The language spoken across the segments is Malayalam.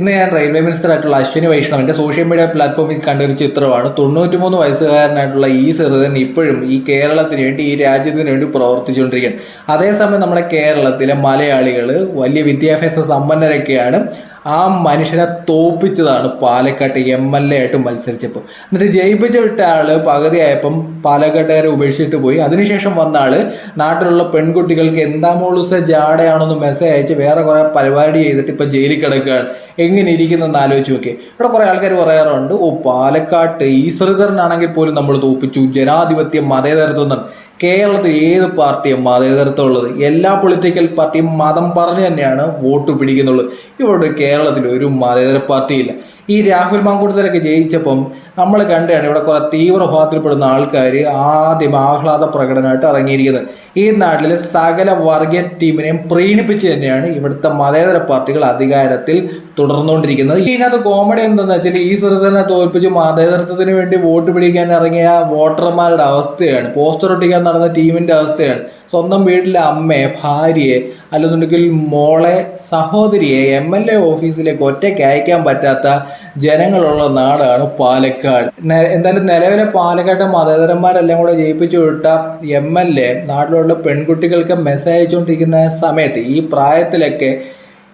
ഇന്ന് ഞാൻ റെയിൽവേ മിനിസ്റ്റർ ആയിട്ടുള്ള അശ്വിനി വൈഷ്ണവിന്റെ സോഷ്യൽ മീഡിയ പ്ലാറ്റ്ഫോമിൽ കണ്ട ഒരു ചിത്രമാണ്. 93 വയസ്സുകാരനായിട്ടുള്ള ഈ സിറിതൻ ഇപ്പോഴും ഈ കേരളത്തിന് വേണ്ടി, ഈ രാജ്യത്തിന് വേണ്ടി പ്രവർത്തിച്ചുകൊണ്ടിരിക്കുകയാണ്. അതേസമയം നമ്മുടെ കേരളത്തിലെ മലയാളികൾ വലിയ വിദ്യാഭ്യാസ സമ്പന്നരൊക്കെയാണ്. ആ മനുഷ്യനെ തോപ്പിച്ചതാണ് പാലക്കാട്ട് MLA ആയിട്ട് മത്സരിച്ചപ്പോൾ. എന്നിട്ട് ജയിപ്പിച്ച് വിട്ട ആള് പകുതിയായപ്പം പാലക്കാട്ടുകാരെ ഉപേക്ഷിച്ചിട്ട് പോയി. അതിനുശേഷം വന്ന ആള് നാട്ടിലുള്ള പെൺകുട്ടികൾക്ക് എന്താ മോളൂസ ജാടയാണെന്ന് മെസ്സേജ് അയച്ച് വേറെ കുറെ പരിപാടി ചെയ്തിട്ട് ഇപ്പൊ ജയിലിൽ കിടക്കുകയാണ്. എങ്ങനെ ഇരിക്കുന്നെന്ന് ആലോചിച്ച് നോക്കി. ഇവിടെ കുറെ ആൾക്കാർ പറയാറുണ്ട്, പാലക്കാട്ട് ഈ ശ്രീധരനാണെങ്കിൽ പോലും നമ്മൾ തോപ്പിച്ചു, ജനാധിപത്യം മതേതരത്വം. കേരളത്തിൽ ഏത് പാർട്ടിയും മതേതരത്വം ഉള്ളത്? എല്ലാ പൊളിറ്റിക്കൽ പാർട്ടിയും മതം പറഞ്ഞു തന്നെയാണ് വോട്ട് പിടിക്കുന്നുള്ളത്. ഇവിടെ കേരളത്തിൽ ഒരു മതേതര പാർട്ടിയില്ല. ഈ രാഹുൽ മാങ്കൂട്ടത്തിലൊക്കെ ജയിച്ചപ്പം നമ്മൾ കണ്ടാണ് ഇവിടെ കുറെ തീവ്രഭാവത്തിൽപ്പെടുന്ന ആൾക്കാർ ആദ്യം ആഹ്ലാദ പ്രകടനമായിട്ട് ഇറങ്ങിയിരിക്കുന്നത്. ഈ നാട്ടിലെ സകല വർഗീയ ടീമിനെയും പ്രീണിപ്പിച്ച് തന്നെയാണ് ഇവിടുത്തെ മതേതര പാർട്ടികൾ അധികാരത്തിൽ തുടർന്നുകൊണ്ടിരിക്കുന്നത്. ഇതിനകത്ത് കോമഡി എന്താണെന്ന് വെച്ചാൽ ഈ ശ്രീധരനെ തോൽപ്പിച്ച് മതേതരത്വത്തിന് വേണ്ടി വോട്ട് പിടിക്കാൻ ഇറങ്ങിയ വോട്ടർമാരുടെ അവസ്ഥയാണ്, പോസ്റ്റർ ഒട്ടിക്കാൻ നടന്ന ടീമിന്റെ അവസ്ഥയാണ്. സ്വന്തം വീട്ടിലെ അമ്മയെ, ഭാര്യയെ, അല്ലെന്നുണ്ടെങ്കിൽ മോളെ, സഹോദരിയെ MLA ഓഫീസിലേക്ക് ഒറ്റയ്ക്ക് അയക്കാൻ പറ്റാത്ത ജനങ്ങളുള്ള നാടാണ് പാലക്കാട്. എന്തായാലും നിലവിലെ പാലക്കാട്ടെ മതേതരന്മാരെല്ലാം കൂടെ ജയിപ്പിച്ചു വിട്ട MLA നാട്ടിലുള്ള പെൺകുട്ടികൾക്ക് മെസ്സേജ് അയച്ചുകൊണ്ടിരിക്കുന്ന സമയത്ത് ഈ പ്രായത്തിലൊക്കെ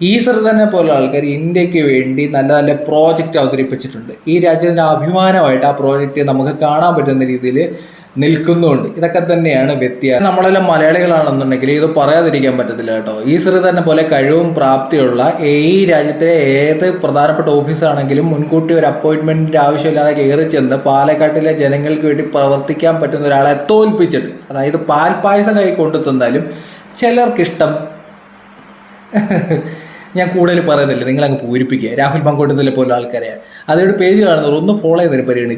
ഈ ശ്രീധരനെ പോലെ ആൾക്കാർ ഇന്ത്യക്ക് വേണ്ടി നല്ല നല്ല പ്രോജക്റ്റ് അവതരിപ്പിച്ചിട്ടുണ്ട്. ഈ രാജ്യത്തിൻ്റെ അഭിമാനമായിട്ട് ആ പ്രോജക്റ്റ് നമുക്ക് കാണാൻ പറ്റുന്ന രീതിയിൽ നിൽക്കുന്നുണ്ട്. ഇതൊക്കെ തന്നെയാണ് വ്യത്യാസം. നമ്മളെല്ലാം മലയാളികളാണെന്നുണ്ടെങ്കിൽ ഇത് പറയാതിരിക്കാൻ പറ്റത്തില്ല കേട്ടോ. ഈ ശ്രീധരനെ പോലെ കഴിവും പ്രാപ്തിയുള്ള ഈ രാജ്യത്തെ ഏത് പ്രധാനപ്പെട്ട ഓഫീസാണെങ്കിലും മുൻകൂട്ടി ഒരു അപ്പോയിന്റ്മെന്റിന്റെ ആവശ്യമില്ലാതെ കയറി ചെന്ന് പാലക്കാട്ടിലെ ജനങ്ങൾക്ക് വേണ്ടി പ്രവർത്തിക്കാൻ പറ്റുന്ന ഒരാളെ തോൽപ്പിച്ചിട്ട്, അതായത് പാൽപ്പായസം കൈ കൊണ്ടു തന്നാലും ചിലർക്കിഷ്ടം. ഞാൻ കൂടുതൽ പറയുന്നില്ല, നിങ്ങളങ്ങ് പൂരിപ്പിക്കുക. രാഹുൽ മാങ്കൂട്ടത്തിലെ പോലെ ആൾക്കാരെ അതൊരു പേജ് കാണുന്നവർ ഒന്ന് ഫോളോ ചെയ്തതിന് പരിഗണിച്ച്